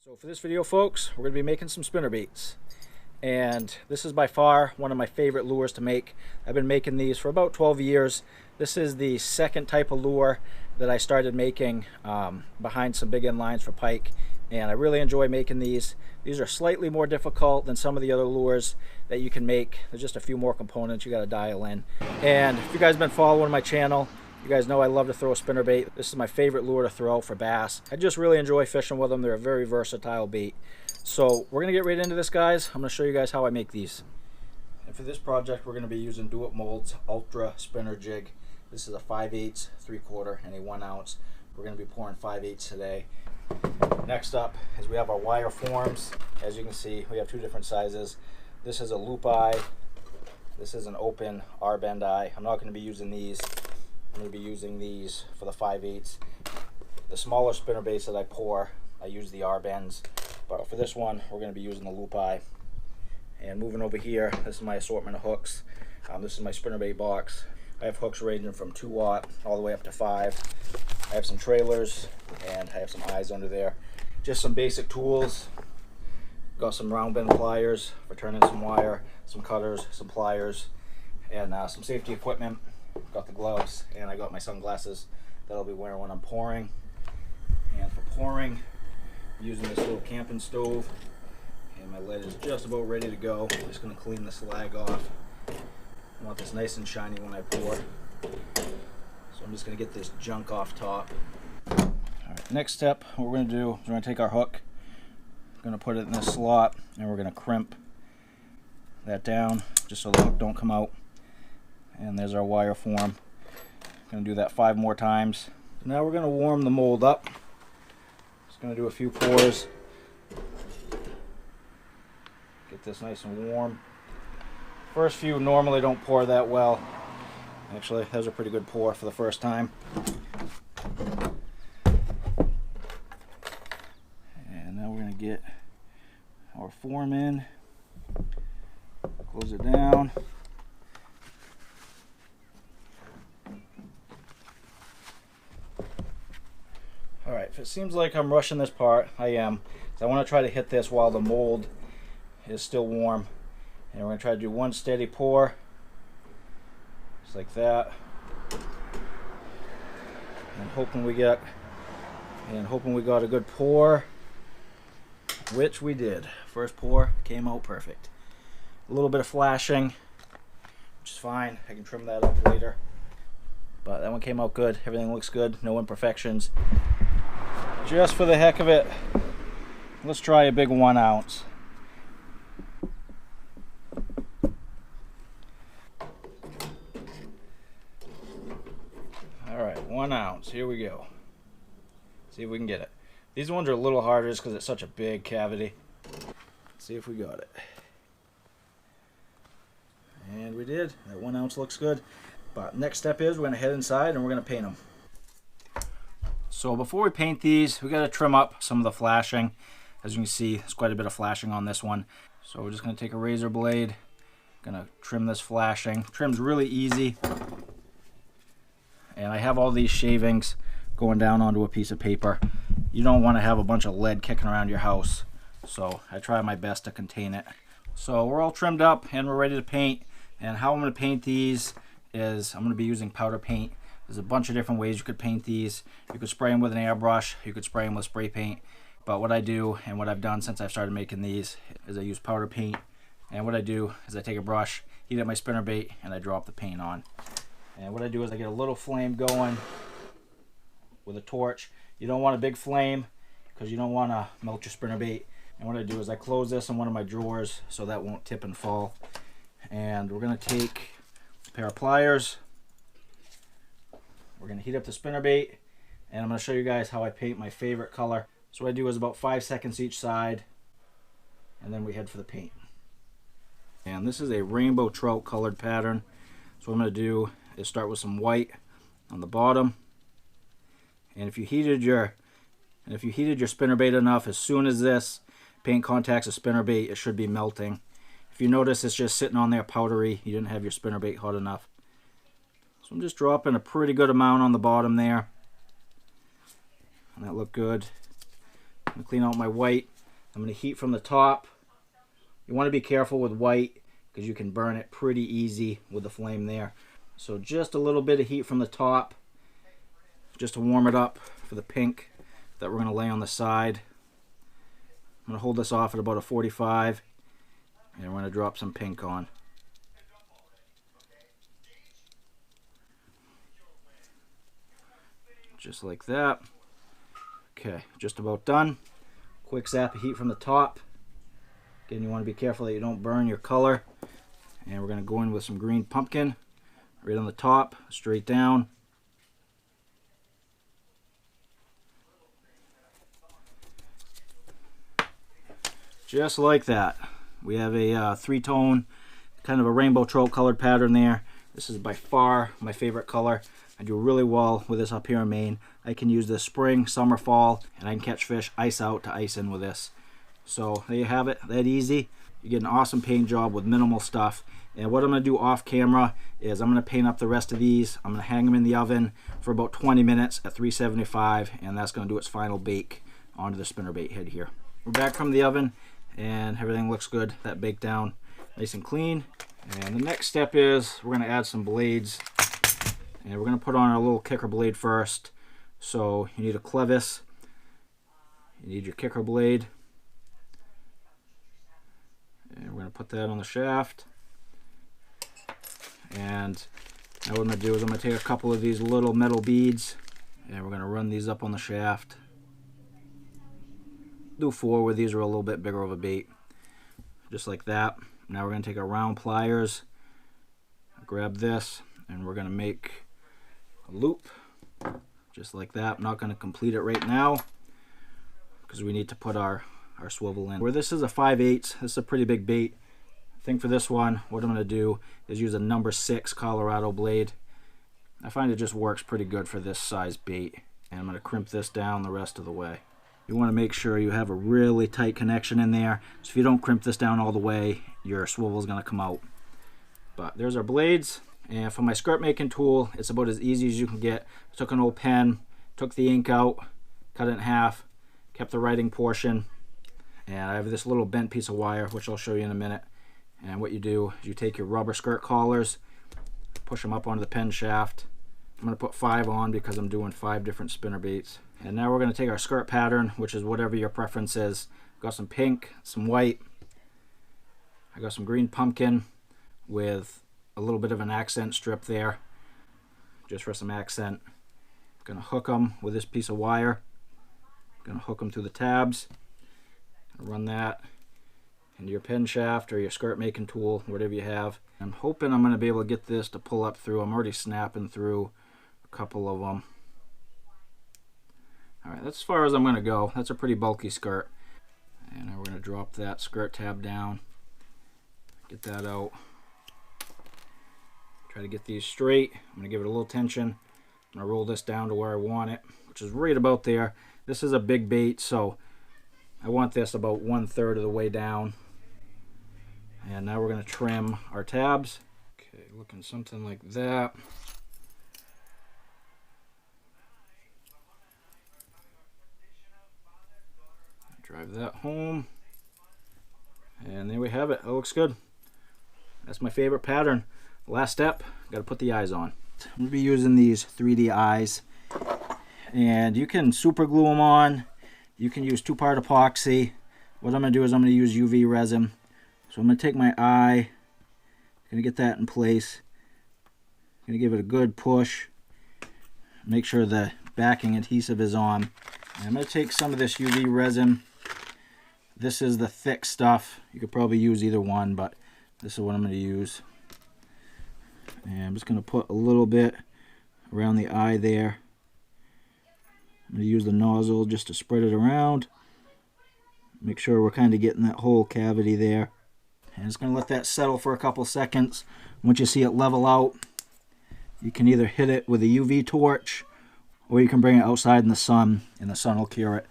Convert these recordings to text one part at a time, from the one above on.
So for this video, folks, we're going to be making some spinnerbaits. And this is by far one of my favorite lures to make. I've been making these for about 12 years. This is the second type of lure that I started making behind some big end lines for pike. And I really enjoy making these. These are slightly more difficult than some of the other lures that you can make. There's just a few more components you got to dial in. And if you guys have been following my channel, you guys know I love to throw a spinnerbait. This is my favorite lure to throw for bass. I just really enjoy fishing with them. They're a very versatile bait. So we're going to get right into this, guys. I'm going to show you guys how I make these. And for this project, we're going to be using Do It Mold's Ultra Spinner Jig. This is a 5/8, 3/4, and a 1 ounce. We're going to be pouring 5/8 today. Next up is we have our wire forms. As you can see, we have two different sizes. This is a loop eye. This is an open R-bend eye. I'm not going to be using these. I'm going to be using these for the 5/8. The smaller spinnerbaits that I pour, I use the R-bends. But for this one, we're going to be using the loop eye. And moving over here, this is my assortment of hooks. This is my spinnerbait box. I have hooks ranging from 2-aught all the way up to 5. I have some trailers, and I have some eyes under there. Just some basic tools. Got some round bend pliers for turning some wire, some cutters, some pliers, and some safety equipment. Got the gloves, and I got my sunglasses that I'll be wearing when I'm pouring. And for pouring, I'm using this little camping stove, and my lead is just about ready to go. I'm just going to clean the slag off. I want this nice and shiny when I pour, so I'm just going to get this junk off top. Alright, next step, what we're going to do is we're going to take our hook, we're going to put it in this slot, and we're going to crimp that down just so the hook don't come out. And there's our wire form. Going to do that 5 more times. Now we're going to warm the mold up. Just going to do a few pours. Get this nice and warm. First few normally don't pour that well. Actually, that was a pretty good pour for the first time. And now we're going to get our form in. Close it down. Alright, if it seems like I'm rushing this part, I am. So I want to try to hit this while the mold is still warm. And we're going to try to do one steady pour. Just like that. And hoping we got a good pour. Which we did. First pour came out perfect. A little bit of flashing, which is fine. I can trim that up later. But that one came out good. Everything looks good. No imperfections. Just for the heck of it, let's try a big 1 ounce. Alright, 1 ounce. Here we go. See if we can get it. These ones are a little harder just because it's such a big cavity. Let's see if we got it. And we did. That 1 ounce looks good. But next step is we're going to head inside and we're going to paint them. So before we paint these, we got to trim up some of the flashing. As you can see, there's quite a bit of flashing on this one. So we're just going to take a razor blade, going to trim this flashing. Trim's really easy. And I have all these shavings going down onto a piece of paper. You don't want to have a bunch of lead kicking around your house. So I try my best to contain it. So we're all trimmed up and we're ready to paint. And how I'm going to paint these is I'm going to be using powder paint. There's a bunch of different ways you could paint these. You could spray them with an airbrush. You could spray them with spray paint. But what I do, and what I've done since I've started making these, is I use powder paint. And what I do is I take a brush, heat up my spinnerbait, and I drop the paint on. And what I do is I get a little flame going with a torch. You don't want a big flame because you don't want to melt your spinnerbait. And what I do is I close this in one of my drawers so that won't tip and fall. And we're going to take a pair of pliers. We're going to heat up the spinnerbait, and I'm going to show you guys how I paint my favorite color. So what I do is about 5 seconds each side, and then we head for the paint. And this is a rainbow trout colored pattern. So what I'm going to do is start with some white on the bottom. And if you heated your spinnerbait enough, as soon as this paint contacts a spinnerbait, it should be melting. If you notice it's just sitting on there powdery, you didn't have your spinnerbait hot enough. So I'm just dropping a pretty good amount on the bottom there. And that looked good. I'm going to clean out my white. I'm going to heat from the top. You want to be careful with white because you can burn it pretty easy with the flame there. So just a little bit of heat from the top just to warm it up for the pink that we're going to lay on the side. I'm going to hold this off at about a 45 and we're going to drop some pink on. Just like that. Okay, just about done. Quick zap of heat from the top. Again, you want to be careful that you don't burn your color. And we're going to go in with some green pumpkin right on the top, straight down. Just like that. We have a three-tone, kind of a rainbow trout colored pattern there. This is by far my favorite color. I do really well with this up here in Maine. I can use this spring, summer, fall, and I can catch fish ice out to ice in with this. So there you have it, that easy. You get an awesome paint job with minimal stuff. And what I'm going to do off camera is I'm going to paint up the rest of these. I'm going to hang them in the oven for about 20 minutes at 375, and that's going to do its final bake onto the spinnerbait head here. We're back from the oven and everything looks good. That baked down nice and clean. And the next step is we're going to add some blades. And we're going to put on our little kicker blade first. So you need a clevis. You need your kicker blade. And we're going to put that on the shaft. And now what I'm going to do is I'm going to take a couple of these little metal beads and we're going to run these up on the shaft. Do 4 where these are a little bit bigger of a bait. Just like that. Now we're going to take our round pliers, grab this, and we're going to make a loop just like that. I'm not going to complete it right now because we need to put our swivel in. Where this is a 5/8, this is a pretty big bait. I think for this one, what I'm going to do is use a number 6 Colorado blade. I find it just works pretty good for this size bait. And I'm going to crimp this down the rest of the way. You want to make sure you have a really tight connection in there. So if you don't crimp this down all the way, your swivel is going to come out. But there's our blades. And for my skirt making tool, it's about as easy as you can get. I took an old pen, took the ink out, cut it in half, kept the writing portion. And I have this little bent piece of wire, which I'll show you in a minute. And what you do is you take your rubber skirt collars, push them up onto the pen shaft. I'm going to put 5 on because I'm doing 5 different spinnerbaits. And now we're going to take our skirt pattern, which is whatever your preference is. Got some pink, some white. I got some green pumpkin with a little bit of an accent strip there, just for some accent. I'm going to hook them with this piece of wire. I'm going to hook them through the tabs. Run that into your pen shaft or your skirt making tool, whatever you have. I'm hoping I'm going to be able to get this to pull up through. I'm already snapping through a couple of them. Alright, that's as far as I'm going to go. That's a pretty bulky skirt. And now we're going to drop that skirt tab down. Get that out. Try to get these straight. I'm going to give it a little tension. I'm going to roll this down to where I want it, which is right about there. This is a big bait, so I want this about 1/3 of the way down. And now we're going to trim our tabs. Okay, looking something like that. Drive that home. And there we have it. It looks good. That's my favorite pattern. Last step, got to put the eyes on. I'm going to be using these 3D eyes. And you can super glue them on. You can use 2-part epoxy. What I'm going to do is I'm going to use UV resin. So I'm going to take my eye, going to get that in place. I'm going to give it a good push. Make sure the backing adhesive is on. And I'm going to take some of this UV resin. This is the thick stuff. You could probably use either one, but this is what I'm going to use. And I'm just going to put a little bit around the eye there. I'm going to use the nozzle just to spread it around. Make sure we're kind of getting that whole cavity there. And just going to let that settle for a couple seconds. Once you see it level out, you can either hit it with a UV torch or you can bring it outside in the sun and the sun will cure it.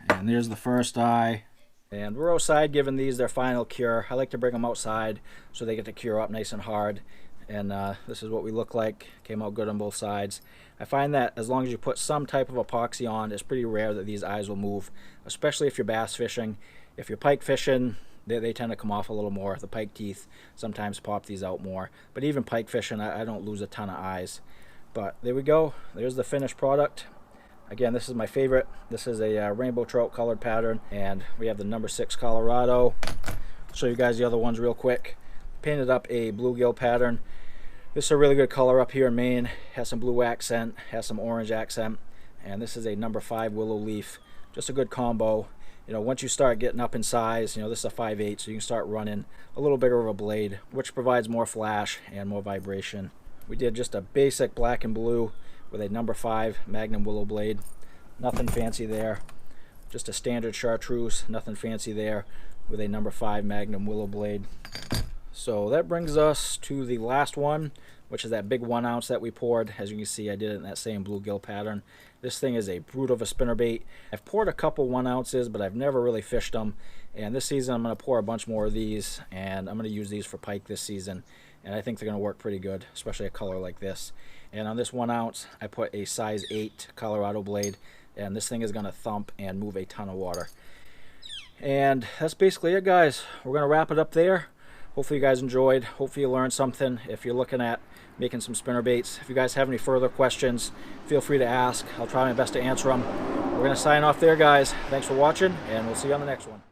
And there's the first eye. And we're outside giving these their final cure. I like to bring them outside so they get to cure up nice and hard. and this is what we look like. Came out good on both sides. I find that as long as you put some type of epoxy on, it's pretty rare that these eyes will move, especially if you're bass fishing. If you're pike fishing, they tend to come off a little more. The pike teeth sometimes pop these out more, but even pike fishing, I don't lose a ton of eyes. But there we go. There's the finished product. Again, this is my favorite. This is a rainbow trout colored pattern, and we have the number 6 Colorado. I'll show you guys the other ones real quick. Painted up a bluegill pattern. This is a really good color up here in Maine. Has some blue accent, has some orange accent, and this is a number 5 willow leaf. Just a good combo. You know, once you start getting up in size, you know, this is a 5/8, so you can start running a little bigger of a blade, which provides more flash and more vibration. We did just a basic black and blue with a number 5 Magnum willow blade. Nothing fancy there. Just a standard chartreuse, nothing fancy there, with a number 5 Magnum willow blade. So that brings us to the last one, which is that big 1 ounce that we poured. As you can see, I did it in that same bluegill pattern. This thing is a brute of a spinnerbait. I've poured a couple 1 ounces, but I've never really fished them. And this season I'm going to pour a bunch more of these, and I'm going to use these for pike this season. And I think they're going to work pretty good, especially a color like this. And on this 1 ounce, I put a size 8 Colorado blade, and this thing is going to thump and move a ton of water. And that's basically it, guys. We're going to wrap it up there. Hopefully you guys enjoyed. Hopefully you learned something if you're looking at making some spinnerbaits. If you guys have any further questions, feel free to ask. I'll try my best to answer them. We're going to sign off there, guys. Thanks for watching, and we'll see you on the next one.